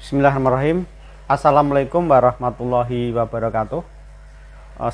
Bismillahirrahmanirrahim. Assalamualaikum warahmatullahi wabarakatuh.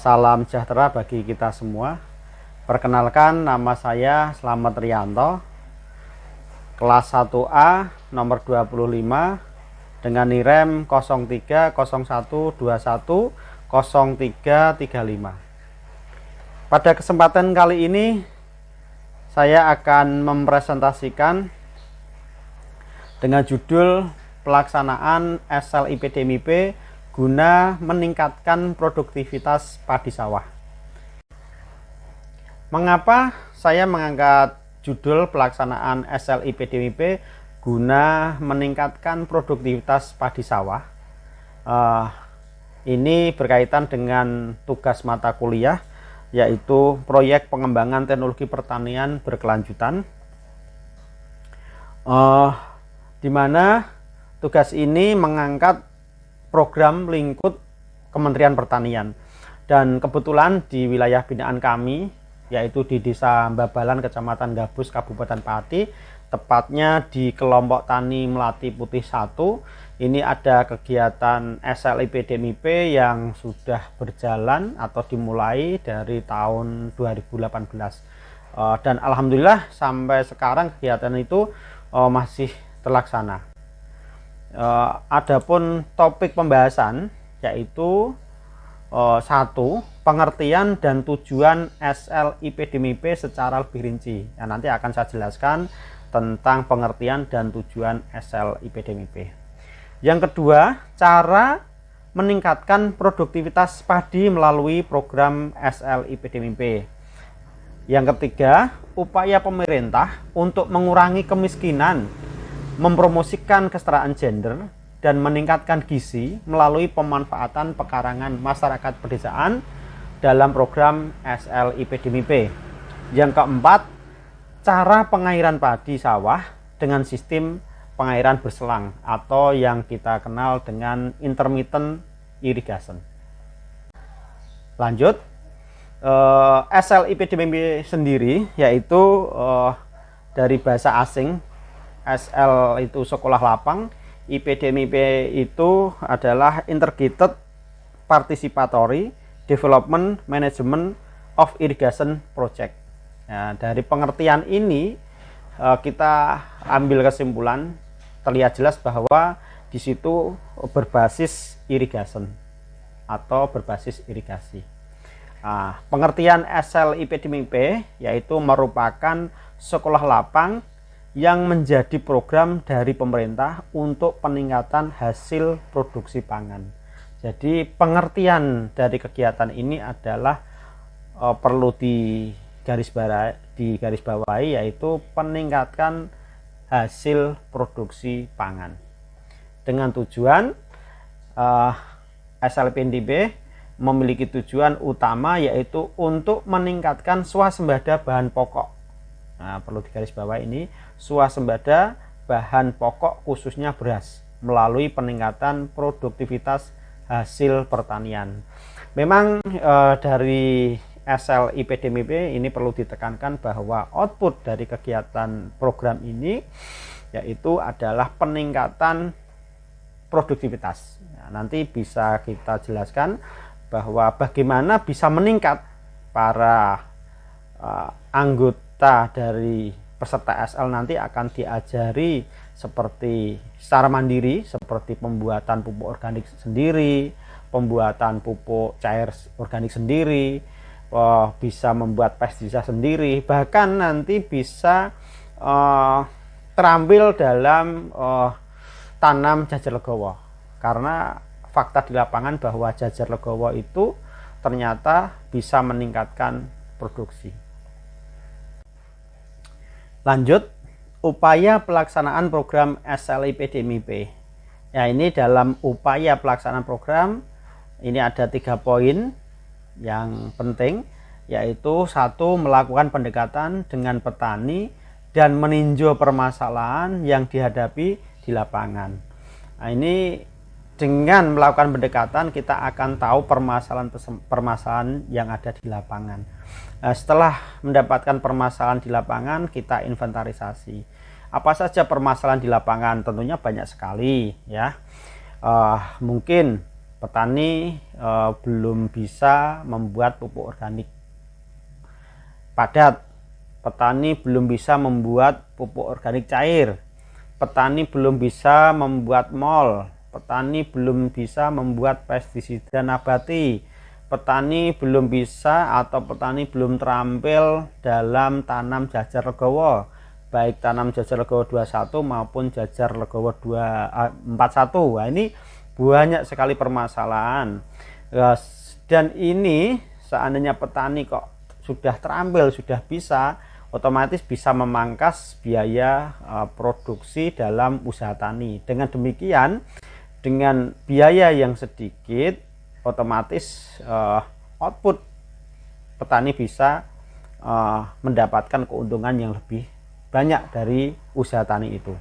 Salam sejahtera bagi kita semua. Perkenalkan, nama saya Slamet Rianto, kelas 1A nomor 25 dengan NIREM 0301210335. Pada kesempatan kali ini saya akan mempresentasikan dengan judul pelaksanaan SLIPDMIP guna meningkatkan produktivitas padi sawah. Mengapa saya mengangkat judul pelaksanaan SLIPDMIP guna meningkatkan produktivitas padi sawah? Ini berkaitan dengan tugas mata kuliah, yaitu proyek pengembangan teknologi pertanian berkelanjutan, di mana tugas ini mengangkat program lingkup Kementerian Pertanian, dan kebetulan di wilayah binaan kami, yaitu di Desa Babalan, Kecamatan Gabus, Kabupaten Pati, tepatnya di kelompok tani Melati Putih 1. Ini ada kegiatan SLIPDMIP yang sudah berjalan atau dimulai dari tahun 2018, dan alhamdulillah sampai sekarang kegiatan itu masih terlaksana. Adapun topik pembahasan yaitu 1. Pengertian dan tujuan SLIPDMIP secara lebih rinci. Nanti akan saya jelaskan tentang pengertian dan tujuan SLIPDMIP. Yang kedua, cara meningkatkan produktivitas padi melalui program SLIPDMIP. Yang ketiga, upaya pemerintah untuk mengurangi kemiskinan, mempromosikan kesetaraan gender, dan meningkatkan gizi melalui pemanfaatan pekarangan masyarakat pedesaan dalam program SLIPDMIP. Yang keempat, cara pengairan padi sawah dengan sistem pengairan berselang atau yang kita kenal dengan intermittent irrigation. Lanjut, SLIPDMIP sendiri yaitu dari bahasa asing. SL itu sekolah lapang, IPDMIP itu adalah Integrated Participatory Development Management of Irrigation Project. Nah, dari pengertian ini kita ambil kesimpulan, terlihat jelas bahwa di situ berbasis irrigation atau berbasis irigasi. Nah, pengertian SLIPDMIP yaitu merupakan sekolah lapang yang menjadi program dari pemerintah untuk peningkatan hasil produksi pangan. Jadi pengertian dari kegiatan ini adalah perlu digarisbawahi, yaitu peningkatan hasil produksi pangan dengan tujuan SLIPDMIP memiliki tujuan utama yaitu untuk meningkatkan swasembada bahan pokok. Nah, perlu digarisbawahi ini, swasembada bahan pokok khususnya beras melalui peningkatan produktivitas hasil pertanian. Memang dari SLIPDMIP ini perlu ditekankan bahwa output dari kegiatan program ini yaitu adalah peningkatan produktivitas. Nah, nanti bisa kita jelaskan bahwa bagaimana bisa meningkat para anggota dari peserta SL nanti akan diajari seperti secara mandiri, seperti pembuatan pupuk organik sendiri, pembuatan pupuk cair organik sendiri, bisa membuat pestisida sendiri, bahkan nanti bisa terambil dalam tanam jajar legowo, karena fakta di lapangan bahwa jajar legowo itu ternyata bisa meningkatkan produksi. Lanjut, upaya pelaksanaan program SLIPDMIP. Ya, ini dalam upaya pelaksanaan program ini ada 3 poin yang penting, yaitu 1. Melakukan pendekatan dengan petani dan meninjau permasalahan yang dihadapi di lapangan. Nah, ini dengan melakukan pendekatan kita akan tahu permasalahan yang ada di lapangan. Setelah mendapatkan permasalahan di lapangan, kita inventarisasi. Apa saja permasalahan di lapangan? Tentunya banyak sekali ya. Mungkin petani belum bisa membuat pupuk organik padat, petani belum bisa membuat pupuk organik cair, petani belum bisa membuat mol, petani belum bisa membuat pestisida nabati, petani belum bisa atau petani belum terampil dalam tanam jajar legowo, baik tanam jajar legowo 21 maupun jajar legowo 41. Nah, ini banyak sekali permasalahan. Dan ini seandainya petani kok sudah terampil, sudah bisa, otomatis bisa memangkas biaya produksi dalam usaha tani. Dengan demikian, dengan biaya yang sedikit, otomatis output petani bisa mendapatkan keuntungan yang lebih banyak dari usaha tani itu.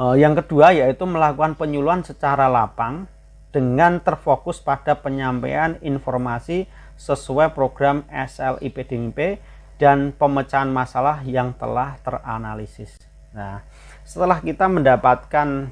Yang kedua yaitu melakukan penyuluhan secara lapang dengan terfokus pada penyampaian informasi sesuai program SLIPDMP dan pemecahan masalah yang telah teranalisis. Nah, setelah kita mendapatkan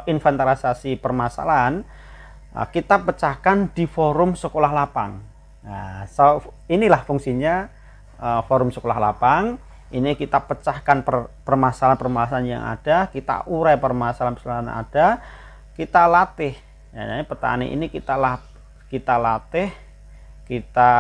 inventarisasi permasalahan, kita pecahkan di forum sekolah lapang. Nah, inilah fungsinya forum sekolah lapang. Ini kita pecahkan permasalahan-permasalahan yang ada, kita urai permasalahan-permasalahan yang ada, kita latih. Nah, petani ini kita latih, kita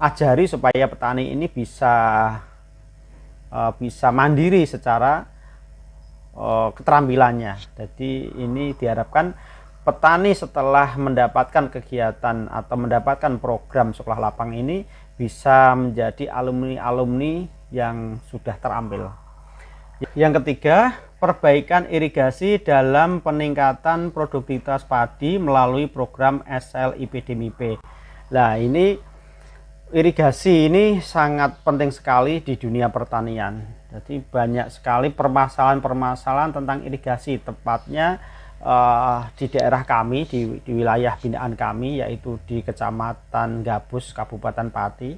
ajari supaya petani ini bisa mandiri secara keterampilannya. Jadi ini diharapkan petani setelah mendapatkan kegiatan atau mendapatkan program sekolah lapang ini bisa menjadi alumni-alumni yang sudah terampil. Yang ketiga, perbaikan irigasi dalam peningkatan produktivitas padi melalui program SLIPDMP. Nah, ini irigasi ini sangat penting sekali di dunia pertanian. Jadi banyak sekali permasalahan-permasalahan tentang irigasi, tepatnya di daerah kami, di wilayah binaan kami, yaitu di Kecamatan Gabus, Kabupaten Pati.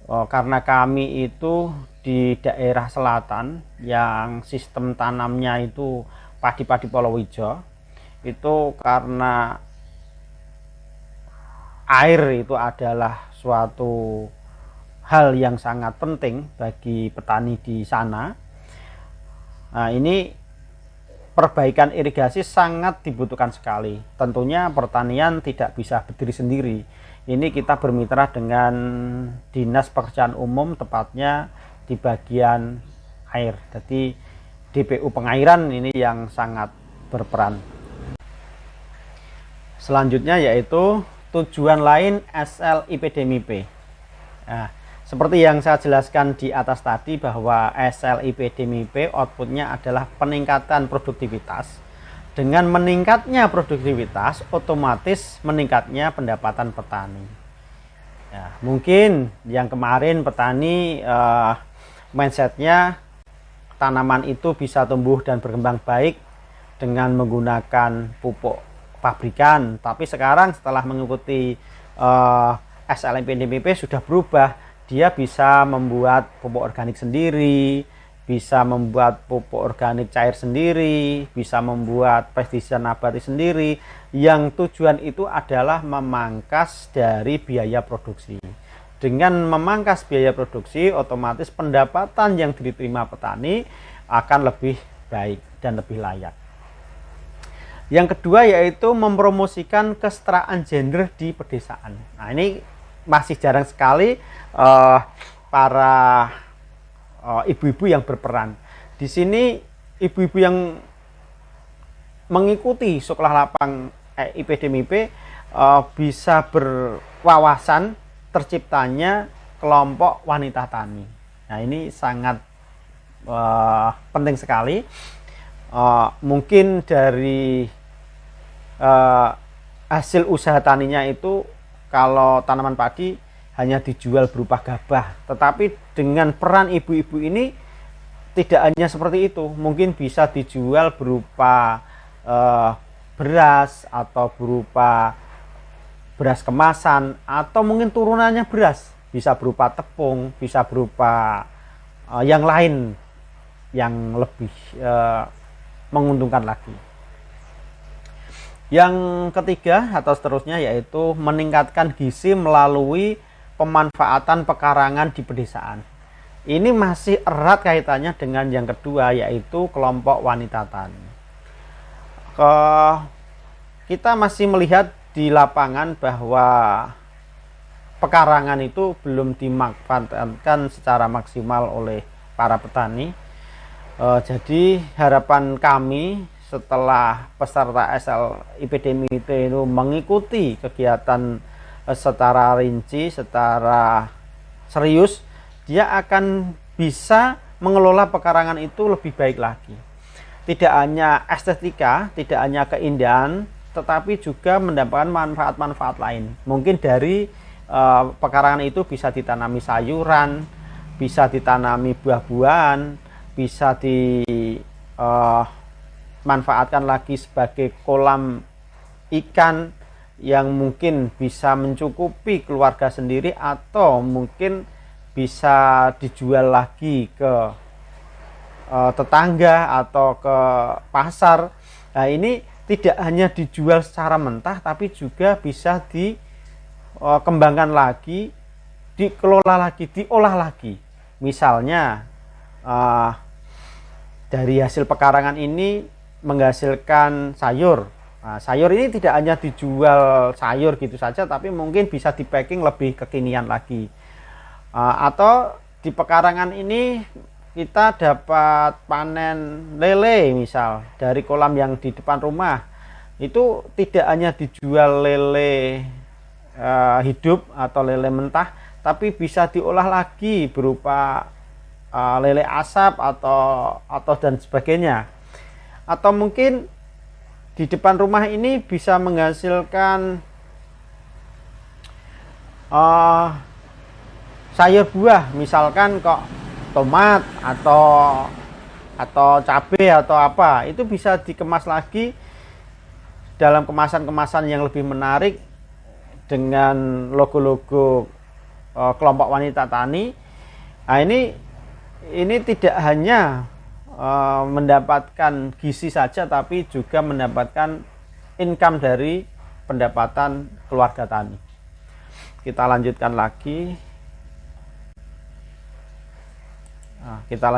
Karena kami itu di daerah selatan yang sistem tanamnya itu padi-padi palawija, itu karena air itu adalah suatu hal yang sangat penting bagi petani di sana. Nah, ini perbaikan irigasi sangat dibutuhkan sekali. Tentunya pertanian tidak bisa berdiri sendiri. Ini kita bermitra dengan Dinas Pekerjaan Umum, tepatnya di bagian air. Jadi DPU Pengairan ini yang sangat berperan. Selanjutnya yaitu tujuan lain SLIPDMP. Nah, seperti yang saya jelaskan di atas tadi bahwa SLIPDMP outputnya adalah peningkatan produktivitas. Dengan meningkatnya produktivitas, otomatis meningkatnya pendapatan petani. Ya, mungkin yang kemarin petani mindsetnya tanaman itu bisa tumbuh dan berkembang baik dengan menggunakan pupuk pabrikan. Tapi sekarang setelah mengikuti SLIPDMP sudah berubah. Dia bisa membuat pupuk organik sendiri, bisa membuat pupuk organik cair sendiri, bisa membuat pestisida nabati sendiri, yang tujuan itu adalah memangkas dari biaya produksi. Dengan memangkas biaya produksi, otomatis pendapatan yang diterima petani akan lebih baik dan lebih layak. Yang kedua yaitu mempromosikan kesetaraan gender di pedesaan. Nah, ini masih jarang sekali para ibu-ibu yang berperan. Di sini ibu-ibu yang mengikuti sekolah lapang IPDMP bisa berwawasan terciptanya kelompok wanita tani. Nah, ini sangat penting sekali. Mungkin dari hasil usaha taninya itu kalau tanaman padi hanya dijual berupa gabah, tetapi dengan peran ibu-ibu ini tidak hanya seperti itu, mungkin bisa dijual berupa beras atau berupa beras kemasan, atau mungkin turunannya beras, bisa berupa tepung, bisa berupa yang lain yang lebih menguntungkan lagi. Yang ketiga atau seterusnya yaitu meningkatkan gizi melalui pemanfaatan pekarangan di pedesaan. Ini masih erat kaitannya dengan yang kedua, yaitu kelompok wanita tani. Kita masih melihat di lapangan bahwa pekarangan itu belum dimanfaatkan secara maksimal oleh para petani. Jadi harapan kami setelah peserta SLIPDMIP itu mengikuti kegiatan secara rinci, secara serius, dia akan bisa mengelola pekarangan itu lebih baik lagi. Tidak hanya estetika, tidak hanya keindahan, tetapi juga mendapatkan manfaat-manfaat lain. Mungkin dari pekarangan itu bisa ditanami sayuran, bisa ditanami buah-buahan, bisa dimanfaatkan lagi sebagai kolam ikan yang mungkin bisa mencukupi keluarga sendiri, atau mungkin bisa dijual lagi ke tetangga atau ke pasar. Nah, ini tidak hanya dijual secara mentah, tapi juga bisa dikembangkan lagi, dikelola lagi, diolah lagi. Misalnya dari hasil pekarangan ini menghasilkan sayur. Nah, sayur ini tidak hanya dijual sayur gitu saja, tapi mungkin bisa di packing lebih kekinian lagi. Atau di pekarangan ini kita dapat panen lele, misal dari kolam yang di depan rumah. Itu tidak hanya dijual lele hidup atau lele mentah, tapi bisa diolah lagi berupa lele asap atau dan sebagainya. Atau mungkin di depan rumah ini bisa menghasilkan sayur buah, misalkan kok tomat atau cabai atau apa, itu bisa dikemas lagi dalam kemasan-kemasan yang lebih menarik dengan logo-logo kelompok wanita tani. Nah, ini tidak hanya mendapatkan gizi saja, tapi juga mendapatkan income dari pendapatan keluarga tani. Kita lanjutkan lagi. Kita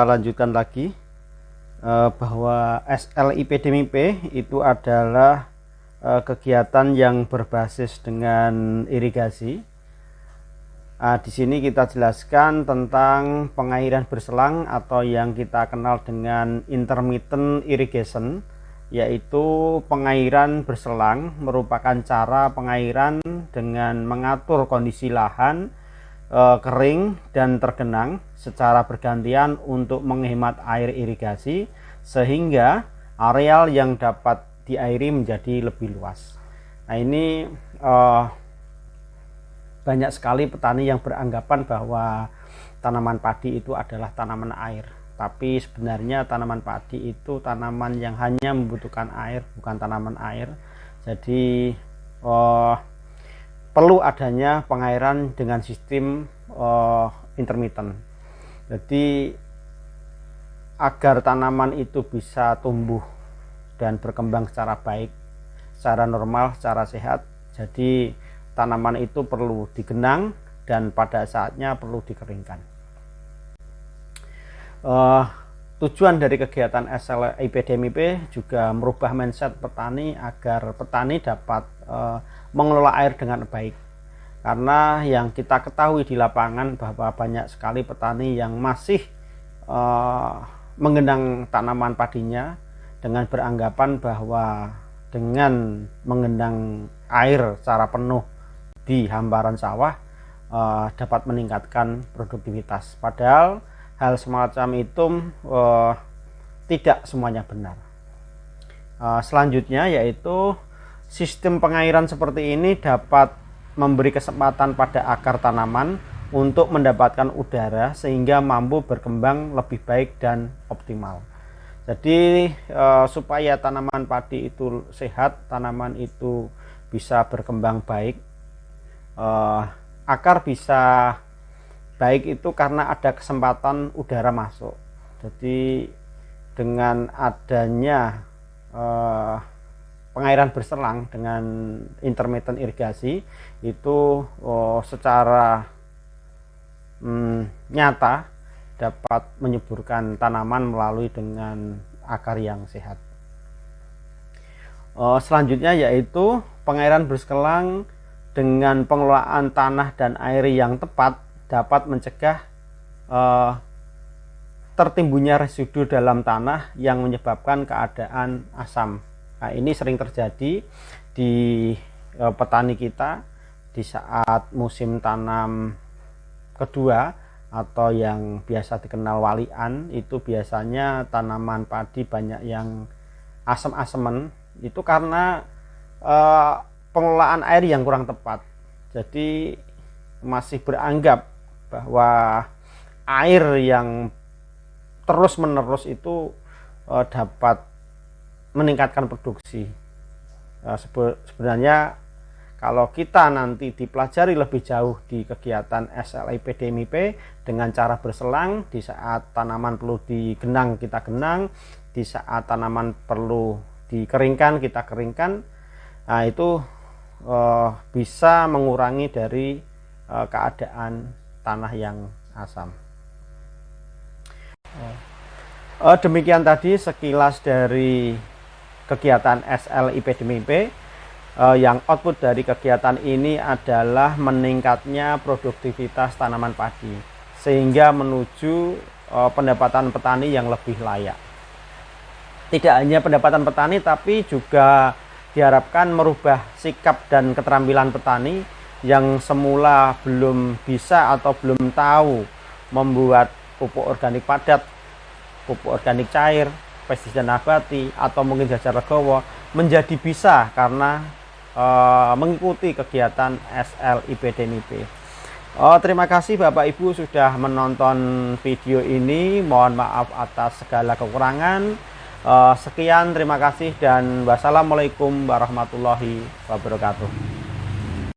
lanjutkan lagi bahwa SLIPDMIP itu adalah kegiatan yang berbasis dengan irigasi. Di sini kita jelaskan tentang pengairan berselang atau yang kita kenal dengan intermittent irrigation, yaitu pengairan berselang merupakan cara pengairan dengan mengatur kondisi lahan kering dan tergenang secara bergantian untuk menghemat air irigasi, sehingga areal yang dapat diairi menjadi lebih luas. Nah, ini banyak sekali petani yang beranggapan bahwa tanaman padi itu adalah tanaman air. Tapi sebenarnya tanaman padi itu tanaman yang hanya membutuhkan air, bukan tanaman air. Jadi perlu adanya pengairan dengan sistem intermittent. Jadi agar tanaman itu bisa tumbuh dan berkembang secara baik, secara normal, secara sehat, jadi tanaman itu perlu digenang dan pada saatnya perlu dikeringkan. Tujuan dari kegiatan SLIPDMIP juga merubah mindset petani agar petani dapat mengelola air dengan baik. Karena yang kita ketahui di lapangan bahwa banyak sekali petani yang masih menggenang tanaman padinya dengan beranggapan bahwa dengan menggenang air secara penuh di hamparan sawah dapat meningkatkan produktivitas. Padahal hal semacam itu tidak semuanya benar. Selanjutnya yaitu sistem pengairan seperti ini dapat memberi kesempatan pada akar tanaman untuk mendapatkan udara sehingga mampu berkembang lebih baik dan optimal. Jadi supaya tanaman padi itu sehat, tanaman itu bisa berkembang baik, akar bisa baik itu karena ada kesempatan udara masuk. Jadi dengan adanya pengairan berselang dengan intermittent irigasi itu secara nyata dapat menyuburkan tanaman melalui dengan akar yang sehat. Selanjutnya yaitu pengairan berselang dengan pengelolaan tanah dan air yang tepat dapat mencegah tertimbunnya residu dalam tanah yang menyebabkan keadaan asam. Nah, ini sering terjadi di petani kita di saat musim tanam kedua atau yang biasa dikenal walian. Itu biasanya tanaman padi banyak yang asem-asemen, itu karena pengelolaan air yang kurang tepat. Jadi masih beranggap bahwa air yang terus-menerus itu dapat meningkatkan produksi. Sebenarnya kalau kita nanti dipelajari lebih jauh di kegiatan SLIP DMIP dengan cara berselang, di saat tanaman perlu digenang kita genang, di saat tanaman perlu dikeringkan kita keringkan, nah itu bisa mengurangi dari keadaan tanah yang asam. Demikian tadi sekilas dari kegiatan SLIP DMIP. Yang output dari kegiatan ini adalah meningkatnya produktivitas tanaman padi sehingga menuju pendapatan petani yang lebih layak. Tidak hanya pendapatan petani, tapi juga diharapkan merubah sikap dan keterampilan petani yang semula belum bisa atau belum tahu membuat pupuk organik padat, pupuk organik cair, pestisida nabati, atau mungkin jajar legowo, menjadi bisa karena mengikuti kegiatan SLIP DMIP. Terima kasih Bapak Ibu sudah menonton video ini. Mohon maaf atas segala kekurangan. Sekian, terima kasih dan wassalamualaikum warahmatullahi wabarakatuh.